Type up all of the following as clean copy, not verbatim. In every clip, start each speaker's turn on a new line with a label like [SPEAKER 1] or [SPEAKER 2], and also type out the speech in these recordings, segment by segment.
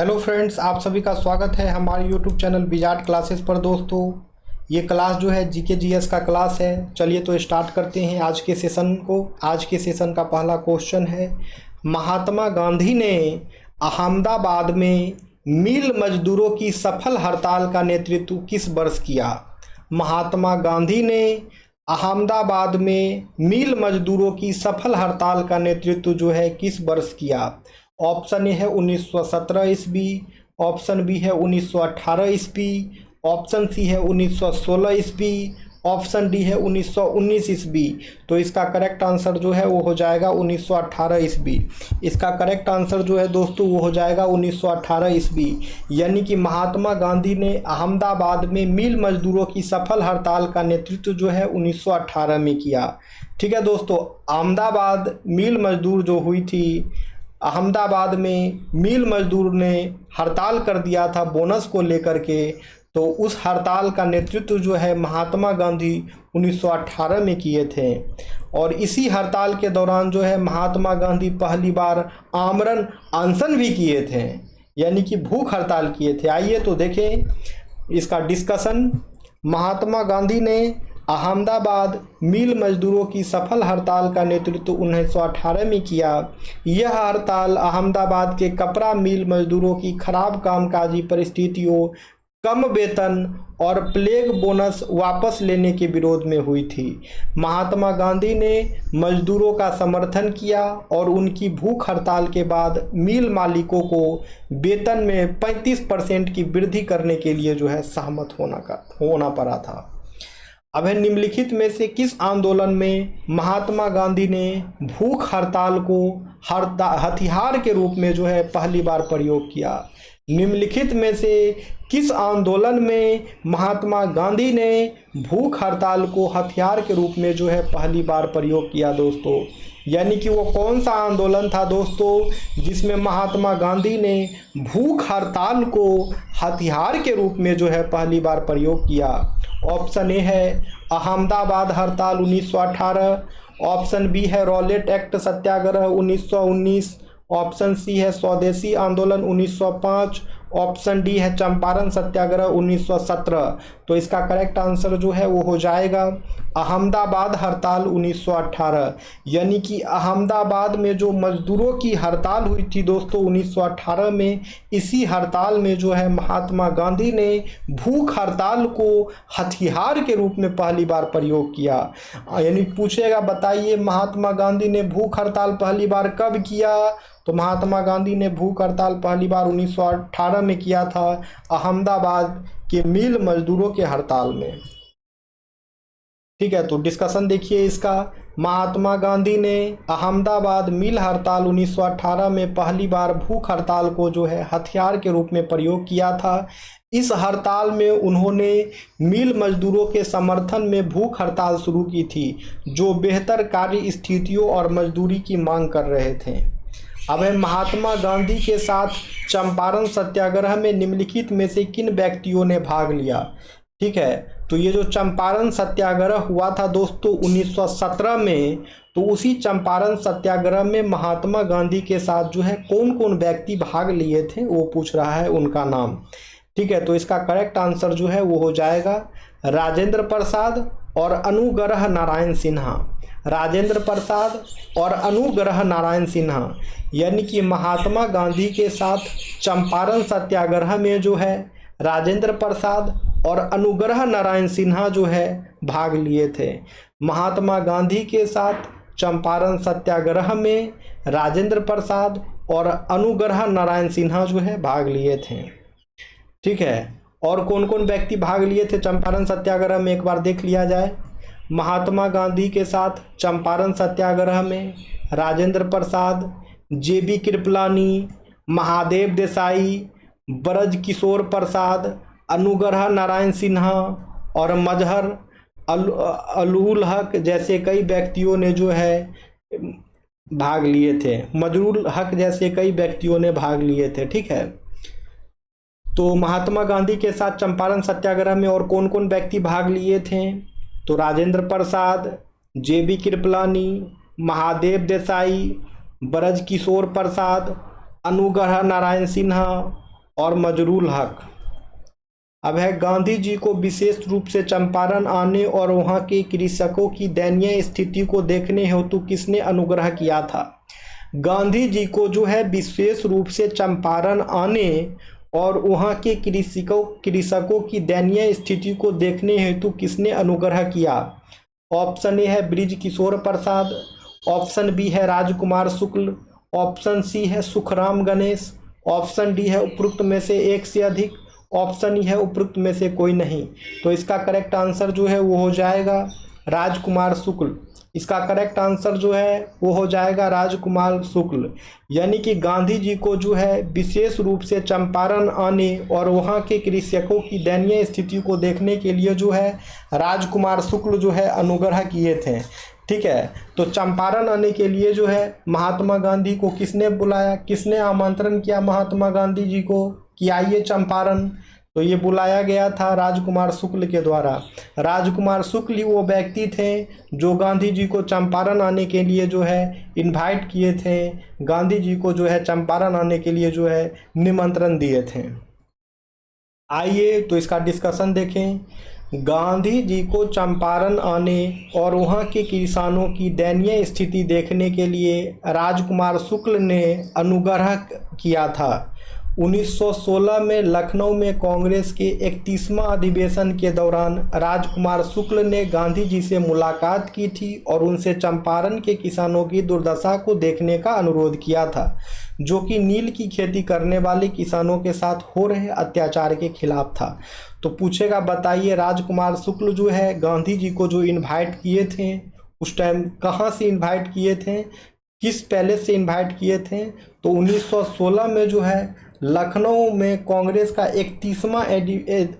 [SPEAKER 1] Hello friends, आप सभी का स्वागत है हमारे यूट्यूब चैनल विजार्ड क्लासेस पर। दोस्तों, ये क्लास जो है जीके जीएस का क्लास है। चलिए तो स्टार्ट करते हैं आज के सेशन को। आज के सेशन का पहला क्वेश्चन है, महात्मा गांधी ने अहमदाबाद में मिल मजदूरों की सफल हड़ताल का नेतृत्व किस वर्ष किया? महात्मा गांधी ने अहमदाबाद में मिल मजदूरों की सफल हड़ताल का नेतृत्व जो है किस वर्ष किया? ऑप्शन ए है 1917 ईस्वी, ऑप्शन बी है 1918 ईस्वी, ऑप्शन सी है 1916 ईस्वी, ऑप्शन डी है 1919 ईस्वी। तो इसका करेक्ट आंसर जो है वो हो जाएगा 1918 ईस्वी। इसका करेक्ट आंसर जो है दोस्तों वो हो जाएगा 1918 ईस्वी। यानी कि महात्मा गांधी ने अहमदाबाद में मिल मजदूरों की सफल हड़ताल का नेतृत्व जो है 1918 में किया। ठीक है दोस्तों, अहमदाबाद मिल मजदूर जो हुई थी, अहमदाबाद में मिल मजदूर ने हड़ताल कर दिया था बोनस को लेकर के। तो उस हड़ताल का नेतृत्व जो है महात्मा गांधी 1918 में किए थे। और इसी हड़ताल के दौरान जो है महात्मा गांधी पहली बार आमरण अनशन भी किए थे, यानी कि भूख हड़ताल किए थे। आइए तो देखें इसका डिस्कशन। महात्मा गांधी ने अहमदाबाद मिल मजदूरों की सफल हड़ताल का नेतृत्व 1918 में किया। यह हड़ताल अहमदाबाद के कपड़ा मिल मजदूरों की खराब कामकाजी परिस्थितियों, कम वेतन और प्लेग बोनस वापस लेने के विरोध में हुई थी। महात्मा गांधी ने मजदूरों का समर्थन किया और उनकी भूख हड़ताल के बाद मिल मालिकों को वेतन में 35% की वृद्धि करने के लिए जो है सहमत होना पड़ा था। अब है, निम्नलिखित में से किस आंदोलन में महात्मा गांधी ने भूख हड़ताल को हथियार के रूप में जो है पहली बार प्रयोग किया? निम्नलिखित में से किस आंदोलन में महात्मा गांधी ने भूख हड़ताल को हथियार के रूप में जो है पहली बार प्रयोग किया दोस्तों? यानी कि वो कौन सा आंदोलन था दोस्तों जिसमें महात्मा गांधी ने भूख हड़ताल को हथियार के रूप में जो है पहली बार प्रयोग किया? ऑप्शन ए है अहमदाबाद हड़ताल 1918, ऑप्शन बी है रॉलेट एक्ट सत्याग्रह 1919, ऑप्शन सी है स्वदेशी आंदोलन 1905, ऑप्शन डी है चंपारण सत्याग्रह 1917। तो इसका करेक्ट आंसर जो है वो हो जाएगा अहमदाबाद हड़ताल 1918। यानी कि अहमदाबाद में जो मजदूरों की हड़ताल हुई थी दोस्तों 1918 में, इसी हड़ताल में जो है महात्मा गांधी ने भूख हड़ताल को हथियार के रूप में पहली बार प्रयोग किया। यानी पूछेगा बताइए महात्मा गांधी ने भूख हड़ताल पहली बार कब किया? तो महात्मा गांधी ने भूख हड़ताल पहली बार 1918 में किया था, अहमदाबाद के मिल मजदूरों के हड़ताल में। ठीक है, तो डिस्कशन देखिए इसका। महात्मा गांधी ने अहमदाबाद मिल हड़ताल 1918 में पहली बार भूख हड़ताल को जो है हथियार के रूप में प्रयोग किया था। इस हड़ताल में उन्होंने मिल मजदूरों के समर्थन में भूख हड़ताल शुरू की थी, जो बेहतर कार्य स्थितियों और मजदूरी की मांग कर रहे थे। अब है, महात्मा गांधी के साथ चंपारण सत्याग्रह में निम्नलिखित में से किन व्यक्तियों ने भाग लिया? ठीक है, तो ये जो चंपारण सत्याग्रह हुआ था दोस्तों 1917 में, तो उसी चंपारण सत्याग्रह में महात्मा गांधी के साथ जो है कौन कौन व्यक्ति भाग लिए थे वो पूछ रहा है उनका नाम। ठीक है, तो इसका करेक्ट आंसर जो है वो हो जाएगा राजेंद्र प्रसाद और अनुग्रह नारायण सिन्हा। राजेंद्र प्रसाद और अनुग्रह नारायण सिन्हा। यानी कि महात्मा गांधी के साथ चंपारण सत्याग्रह में जो है राजेंद्र प्रसाद और अनुग्रह नारायण सिन्हा जो है भाग लिए थे। महात्मा गांधी के साथ चंपारण सत्याग्रह में राजेंद्र प्रसाद और अनुग्रह नारायण सिन्हा जो है भाग लिए थे। ठीक है, और कौन कौन व्यक्ति भाग लिए थे चंपारण सत्याग्रह में एक बार देख लिया जाए। महात्मा गांधी के साथ चंपारण सत्याग्रह में राजेंद्र प्रसाद, जेबी कृपलानी, महादेव देसाई, ब्रज किशोर प्रसाद, अनुग्रह नारायण सिन्हा और मजहर अलूल हक जैसे कई व्यक्तियों ने जो है भाग लिए थे। मजरूल हक जैसे कई व्यक्तियों ने भाग लिए थे। ठीक है, तो महात्मा गांधी के साथ चंपारण सत्याग्रह में और कौन कौन व्यक्ति भाग लिए थे? तो राजेंद्र प्रसाद, जेबी कृपलानी, महादेव देसाई, ब्रज किशोर प्रसाद, अनुग्रह नारायण सिन्हा और मजरूल हक। अब है गांधी जी को विशेष रूप से चंपारण आने और वहां के कृषकों की दयनीय स्थिति को देखने हेतु किसने अनुग्रह किया था? गांधी जी को जो है विशेष रूप से चंपारण आने और वहां के कृषकों की दयनीय स्थिति को देखने हेतु किसने अनुग्रह किया? ऑप्शन ए है ब्रिज किशोर प्रसाद, ऑप्शन बी है राजकुमार शुक्ल, ऑप्शन सी है सुखराम गणेश, ऑप्शन डी है उपरोक्त में से एक से अधिक, ऑप्शन ई है उपरोक्त में से कोई नहीं। तो इसका करेक्ट आंसर जो है वो हो जाएगा राजकुमार शुक्ल। इसका करेक्ट आंसर जो है वो हो जाएगा राजकुमार शुक्ल। यानी कि गांधी जी को जो है विशेष रूप से चंपारण आने और वहाँ के कृषकों की दयनीय स्थिति को देखने के लिए जो है राजकुमार शुक्ल जो है अनुग्रह किए थे। ठीक है, तो चंपारण आने के लिए जो है महात्मा गांधी को किसने बुलाया, किसने आमंत्रण किया महात्मा गांधी जी को कि आइए चंपारण? तो ये बुलाया गया था राजकुमार शुक्ल के द्वारा। राजकुमार शुक्ल ही वो व्यक्ति थे जो गांधी जी को चंपारण आने के लिए जो है इनवाइट किए थे, गांधी जी को जो है चंपारण आने के लिए जो है निमंत्रण दिए थे। आइए तो इसका डिस्कशन देखें। गांधी जी को चंपारण आने और वहाँ के किसानों की दयनीय स्थिति देखने के लिए राजकुमार शुक्ल ने अनुग्रह किया था। 1916 में लखनऊ में कांग्रेस के 31वां अधिवेशन के दौरान राजकुमार शुक्ल ने गांधी जी से मुलाकात की थी और उनसे चंपारण के किसानों की दुर्दशा को देखने का अनुरोध किया था, जो कि नील की खेती करने वाले किसानों के साथ हो रहे अत्याचार के खिलाफ था। तो पूछेगा बताइए राजकुमार शुक्ल जो है गांधी जी को जो इनवाइट किए थे उस टाइम कहाँ से इनवाइट किए थे, किस पैलेस से इनवाइट किए थे? तो 1916 में जो है लखनऊ में कांग्रेस का 31वां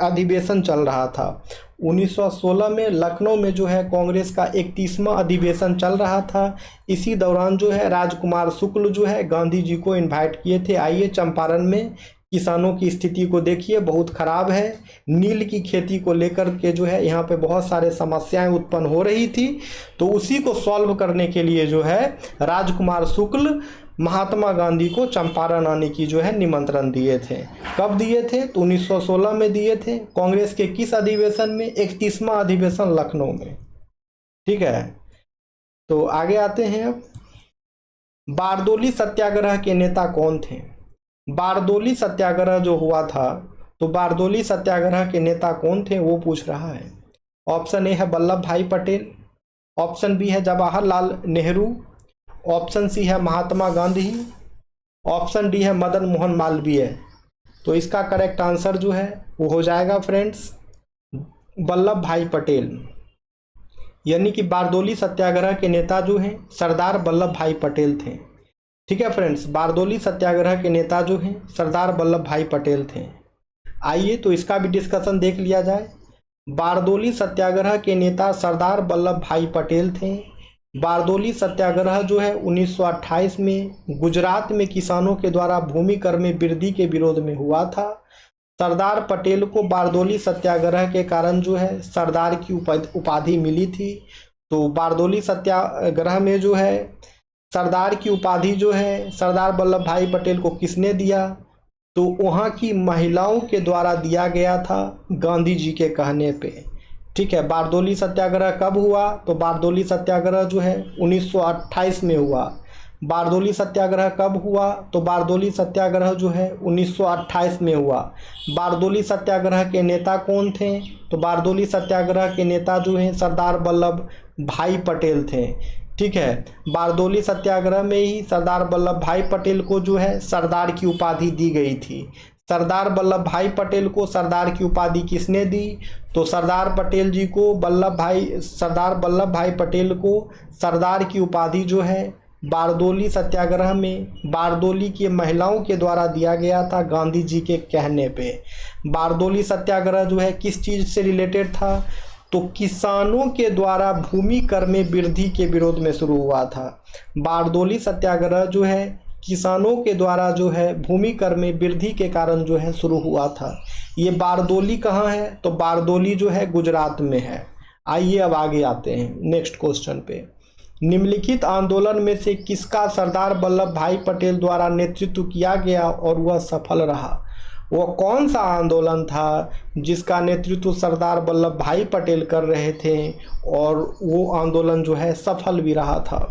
[SPEAKER 1] अधिवेशन चल रहा था। 1916 में लखनऊ में जो है कांग्रेस का 31वां अधिवेशन चल रहा था। इसी दौरान जो है राजकुमार शुक्ल जो है गांधी जी को इनवाइट किए थे, आइए चंपारण में किसानों की स्थिति को देखिए, बहुत ख़राब है। नील की खेती को लेकर के जो है यहाँ पे बहुत सारे समस्याएं उत्पन्न हो रही थी, तो उसी को सॉल्व करने के लिए जो है राजकुमार शुक्ल महात्मा गांधी को चंपारण आने की जो है निमंत्रण दिए थे। कब दिए थे? तो 1916 में दिए थे। कांग्रेस के किस अधिवेशन में? 31वां अधिवेशन लखनऊ में। ठीक है, तो आगे आते हैं। अब बारदोली सत्याग्रह के नेता कौन थे? बारदोली सत्याग्रह जो हुआ था, तो बारदोली सत्याग्रह के नेता कौन थे वो पूछ रहा है। ऑप्शन ए है वल्लभ भाई पटेल, ऑप्शन बी है जवाहरलाल नेहरू, ऑप्शन सी है महात्मा गांधी, ऑप्शन डी है मदन मोहन मालवीय। तो इसका करेक्ट आंसर जो है वो हो जाएगा फ्रेंड्स वल्लभ भाई पटेल। यानी कि बारदोली सत्याग्रह के नेता जो हैं सरदार वल्लभ भाई पटेल थे। ठीक है फ्रेंड्स, बारदोली सत्याग्रह के नेता जो हैं सरदार वल्लभ भाई पटेल थे। आइए तो इसका भी डिस्कशन देख लिया जाए। बारदोली सत्याग्रह के नेता सरदार वल्लभ भाई पटेल थे। बारदोली सत्याग्रह जो है 1928 में गुजरात में किसानों के द्वारा भूमि कर में वृद्धि के विरोध में हुआ था। सरदार पटेल को बारदोली सत्याग्रह के कारण जो है सरदार की उपाधि मिली थी। तो बारदोली सत्याग्रह में जो है सरदार की उपाधि जो है सरदार वल्लभ भाई पटेल को किसने दिया? तो वहाँ की महिलाओं के द्वारा दिया गया था गांधी जी के कहने पे। ठीक है, बारदोली सत्याग्रह कब हुआ? तो बारदोली सत्याग्रह जो है 1928 में हुआ। बारदोली सत्याग्रह कब हुआ? तो बारदोली सत्याग्रह जो है 1928 में हुआ। बारदोली सत्याग्रह के नेता कौन थे? तो बारदोली सत्याग्रह के नेता जो हैं सरदार वल्लभ भाई पटेल थे। ठीक है, बारदोली सत्याग्रह में ही सरदार वल्लभ भाई पटेल को जो है सरदार की उपाधि दी गई थी। सरदार वल्लभ भाई पटेल को सरदार की उपाधि किसने दी? तो सरदार वल्लभ भाई पटेल को सरदार की उपाधि जो है बारदोली सत्याग्रह में बारदोली की महिलाओं के द्वारा दिया गया था गांधी जी के कहने पे। बारदोली सत्याग्रह जो है किस चीज़ से रिलेटेड था? तो किसानों के द्वारा भूमि कर में वृद्धि के विरोध में शुरू हुआ था। बारदोली सत्याग्रह जो है किसानों के द्वारा जो है भूमि कर में वृद्धि के कारण जो है शुरू हुआ था। ये बारदोली कहाँ है? तो बारदोली जो है गुजरात में है। आइए अब आगे आते हैं नेक्स्ट क्वेश्चन पे। निम्नलिखित आंदोलन में से किसका सरदार वल्लभ भाई पटेल द्वारा नेतृत्व किया गया और वह सफल रहा? वो कौन सा आंदोलन था जिसका नेतृत्व सरदार वल्लभ भाई पटेल कर रहे थे और वो आंदोलन जो है सफल भी रहा था?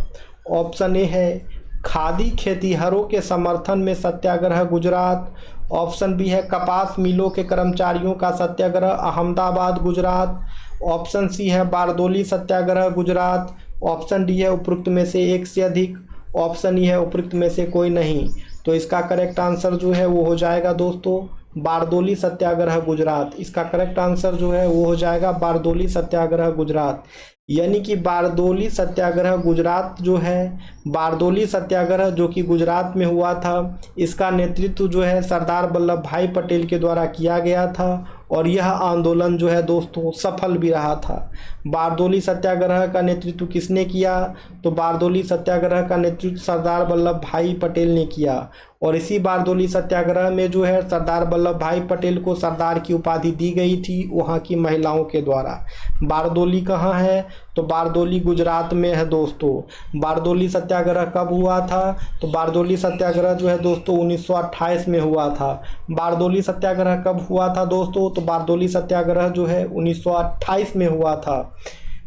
[SPEAKER 1] ऑप्शन ए है खादी खेतीहरों के समर्थन में सत्याग्रह गुजरात। ऑप्शन बी है कपास मिलों के कर्मचारियों का सत्याग्रह अहमदाबाद गुजरात। ऑप्शन सी है बारदोली सत्याग्रह गुजरात। ऑप्शन डी है उपरोक्त में से एक से अधिक। ऑप्शन ई है उपरोक्त में से कोई नहीं। तो इसका करेक्ट आंसर जो है वो हो जाएगा दोस्तों बारदोली सत्याग्रह गुजरात। इसका करेक्ट आंसर जो है वो हो जाएगा बारदोली सत्याग्रह गुजरात। यानी कि बारदोली सत्याग्रह गुजरात जो है, बारदोली सत्याग्रह जो कि गुजरात में हुआ था, इसका नेतृत्व जो है सरदार वल्लभ भाई पटेल के द्वारा किया गया था और यह आंदोलन जो है दोस्तों सफल भी रहा था। बारदोली सत्याग्रह का नेतृत्व किसने किया? तो बारदोली सत्याग्रह का नेतृत्व सरदार वल्लभ भाई पटेल ने किया और इसी बारदोली सत्याग्रह में जो है सरदार वल्लभ भाई पटेल को सरदार की उपाधि दी गई थी वहाँ की महिलाओं के द्वारा। बारदोली कहाँ है? तो बारदोली गुजरात में है दोस्तों। बारदोली सत्याग्रह कब हुआ था? तो बारदोली सत्याग्रह जो है दोस्तों 1928 में हुआ था। बारदोली सत्याग्रह कब हुआ था दोस्तों? तो बारदोली सत्याग्रह जो है 1928 में हुआ था।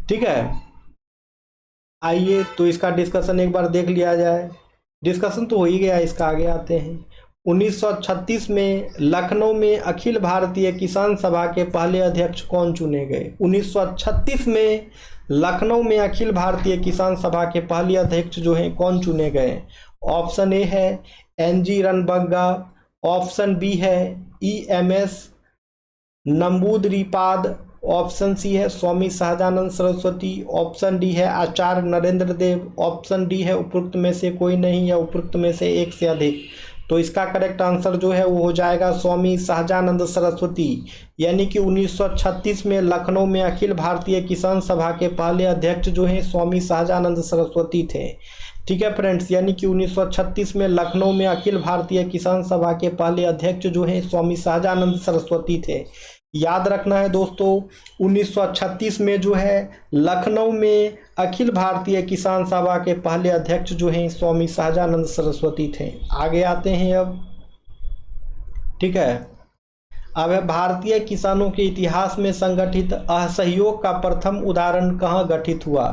[SPEAKER 1] ठीक है, आइए तो इसका डिस्कशन एक बार देख लिया जाए। डिस्कशन तो हो ही गया, इसका आगे आते हैं। 1936 में लखनऊ में अखिल भारतीय किसान सभा के पहले अध्यक्ष कौन चुने गए? 1936 में लखनऊ में अखिल भारतीय किसान सभा के पहले अध्यक्ष जो हैं कौन चुने गए? ऑप्शन ए है एनजी रणबंगा। ऑप्शन बी है EMS नंबूदरीपाद। ऑप्शन सी है स्वामी सहजानंद सरस्वती। ऑप्शन डी है आचार्य नरेंद्र देव। ऑप्शन डी है उपरोक्त में से कोई नहीं या उपरोक्त में से एक से अधिक। तो इसका करेक्ट आंसर जो है वो हो जाएगा स्वामी सहजानंद सरस्वती। यानी कि 1936 में लखनऊ में अखिल भारतीय किसान सभा के पहले अध्यक्ष जो हैं स्वामी सहजानंद सरस्वती थे। ठीक है फ्रेंड्स, यानी कि 1936 में लखनऊ में अखिल भारतीय किसान सभा के पहले अध्यक्ष जो हैं स्वामी सहजानंद सरस्वती थे। याद रखना है दोस्तों 1936 में जो है लखनऊ में अखिल भारतीय किसान सभा के पहले अध्यक्ष जो हैं स्वामी सहजानंद सरस्वती थे। आगे आते हैं अब। ठीक है, अब है भारतीय किसानों के इतिहास में संगठित असहयोग का प्रथम उदाहरण कहाँ गठित हुआ?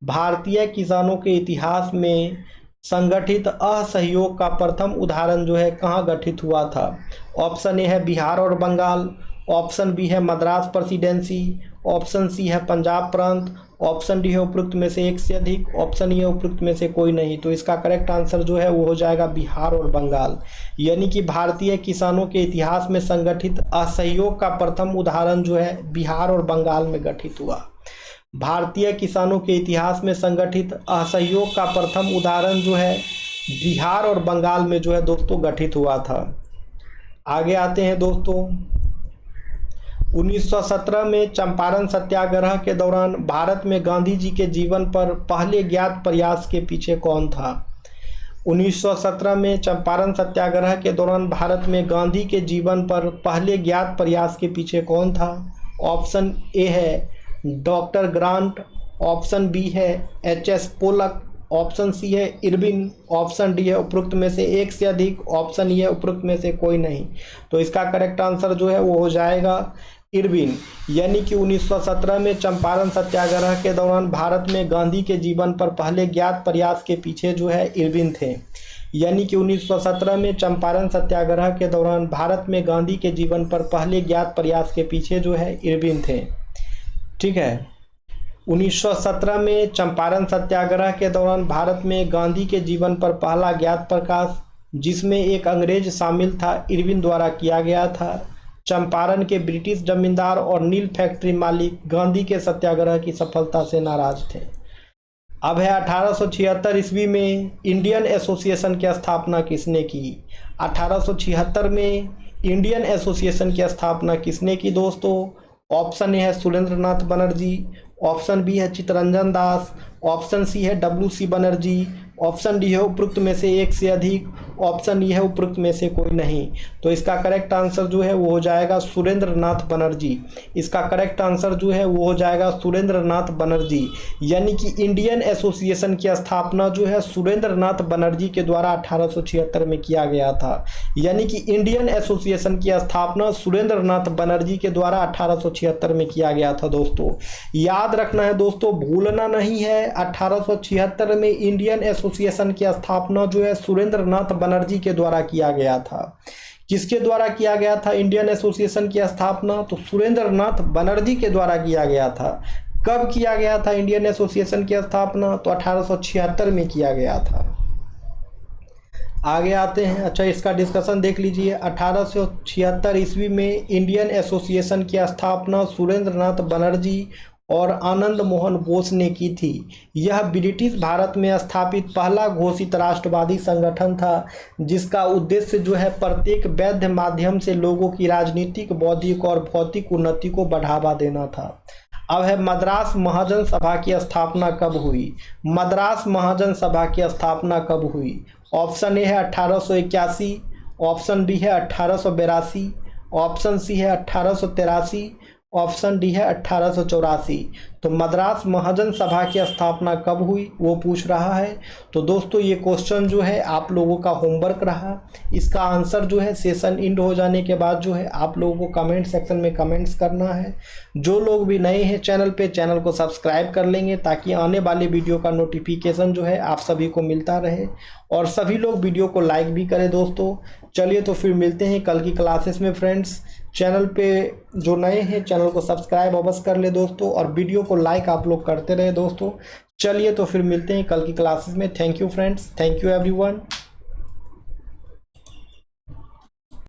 [SPEAKER 1] भारतीय किसानों के इतिहास में संगठित असहयोग का प्रथम उदाहरण जो है कहाँ गठित हुआ था? ऑप्शन ए है बिहार और बंगाल। ऑप्शन बी है मद्रास प्रेसिडेंसी। ऑप्शन सी है पंजाब प्रांत। ऑप्शन डी है उपरोक्त में से एक से अधिक। ऑप्शन ई है उपरोक्त में से कोई नहीं। तो इसका करेक्ट आंसर जो है वो हो जाएगा बिहार और बंगाल। यानी कि भारतीय किसानों के इतिहास में संगठित असहयोग का प्रथम उदाहरण जो है बिहार और बंगाल में गठित हुआ। भारतीय किसानों के इतिहास में संगठित असहयोग का प्रथम उदाहरण जो है बिहार और बंगाल में जो है दोस्तों गठित हुआ था। आगे आते हैं दोस्तों। 1917 में चंपारण सत्याग्रह के दौरान भारत में गांधी जी के जीवन पर पहले ज्ञात प्रयास के पीछे कौन था? 1917 में चंपारण सत्याग्रह के दौरान भारत में गांधी के जीवन पर पहले ज्ञात प्रयास के पीछे कौन था? ऑप्शन ए है डॉक्टर ग्रांट। ऑप्शन बी है HS पोलक। ऑप्शन सी है इरविन। ऑप्शन डी है उपरोक्त में से एक से अधिक। ऑप्शन ई है उपरोक्त में से कोई नहीं। तो इसका करेक्ट आंसर जो है वो हो जाएगा इरविन। यानी कि 1917 में चंपारण सत्याग्रह के दौरान भारत में गांधी के जीवन पर पहले ज्ञात प्रयास के पीछे जो है इरविन थे। यानी कि 1917 में चंपारण सत्याग्रह के दौरान भारत में गांधी के जीवन पर पहले ज्ञात प्रयास के पीछे जो है इरविन थे। ठीक है, 1917 में चंपारण सत्याग्रह के दौरान भारत में गांधी के जीवन पर पहला ज्ञात प्रकाश जिसमें एक अंग्रेज शामिल था इरविन द्वारा किया गया था। चंपारण के ब्रिटिश जमींदार और नील फैक्ट्री मालिक गांधी के सत्याग्रह की सफलता से नाराज थे। अब है 1876 ईस्वी में इंडियन एसोसिएशन की स्थापना किसने की? 1876 में इंडियन एसोसिएशन की स्थापना किसने की दोस्तों? ऑप्शन ए है सुरेंद्रनाथ बनर्जी। ऑप्शन बी है चित्तरंजन दास। ऑप्शन सी है WC बनर्जी। ऑप्शन डी है उपरोक्त में से एक से अधिक। ऑप्शन ये है उपरोक्त में से कोई नहीं। तो इसका करेक्ट आंसर जो है वो हो जाएगा सुरेंद्र नाथ बनर्जी। इसका करेक्ट आंसर जो है वो हो जाएगा सुरेंद्र नाथ बनर्जी। यानी कि इंडियन एसोसिएशन की स्थापना जो है सुरेंद्र नाथ बनर्जी के द्वारा 1876 में किया गया था। यानी कि इंडियन एसोसिएशन की स्थापना सुरेंद्र नाथ बनर्जी के द्वारा 1876 में किया गया था। दोस्तों याद रखना है दोस्तों, भूलना नहीं है। 1876 में इंडियन एसोसिएशन की स्थापना जो है सुरेंद्र नाथ बनर्जी के द्वारा किया गया था। किसके द्वारा किया गया था इंडियन एसोसिएशन की स्थापना? तो सुरेंद्र नाथ बनर्जी के द्वारा किया गया था। कब किया गया था इंडियन एसोसिएशन की स्थापना? तो 1876 में किया गया था। आगे आते हैं। अच्छा, इसका डिस्कशन देख लीजिए। 1876 ईस्वी में इंडियन एसोसिएशन की स्थापना सुरेंद्र नाथ बनर्जी और आनंद मोहन बोस ने की थी। यह ब्रिटिश भारत में स्थापित पहला घोषित राष्ट्रवादी संगठन था, जिसका उद्देश्य जो है प्रत्येक वैध माध्यम से लोगों की राजनीतिक, बौद्धिक और भौतिक उन्नति को बढ़ावा देना था। अब है मद्रास महाजन सभा की स्थापना कब हुई? मद्रास महाजन सभा की स्थापना कब हुई? ऑप्शन ए है 1881, ऑप्शन बी है 1882, ऑप्शन सी है 1883, ऑप्शन डी है 1884। तो मद्रास महाजन सभा की स्थापना कब हुई वो पूछ रहा है। तो दोस्तों ये क्वेश्चन जो है आप लोगों का होमवर्क रहा। इसका आंसर जो है सेशन एंड हो जाने के बाद जो है आप लोगों को कमेंट सेक्शन में कमेंट्स करना है। जो लोग भी नए हैं चैनल पे, चैनल को सब्सक्राइब कर लेंगे ताकि आने वाले वीडियो का नोटिफिकेशन जो है आप सभी को मिलता रहे, और सभी लोग वीडियो को लाइक भी करें। दोस्तों चलिए तो फिर मिलते हैं कल की क्लासेस में फ्रेंड्स। चैनल पे जो नए हैं चैनल को सब्सक्राइब अवश्य कर ले दोस्तों, और वीडियो को लाइक आप लोग करते रहे दोस्तों। चलिए तो फिर मिलते हैं कल की क्लासेस में। Thank you friends, thank you everyone.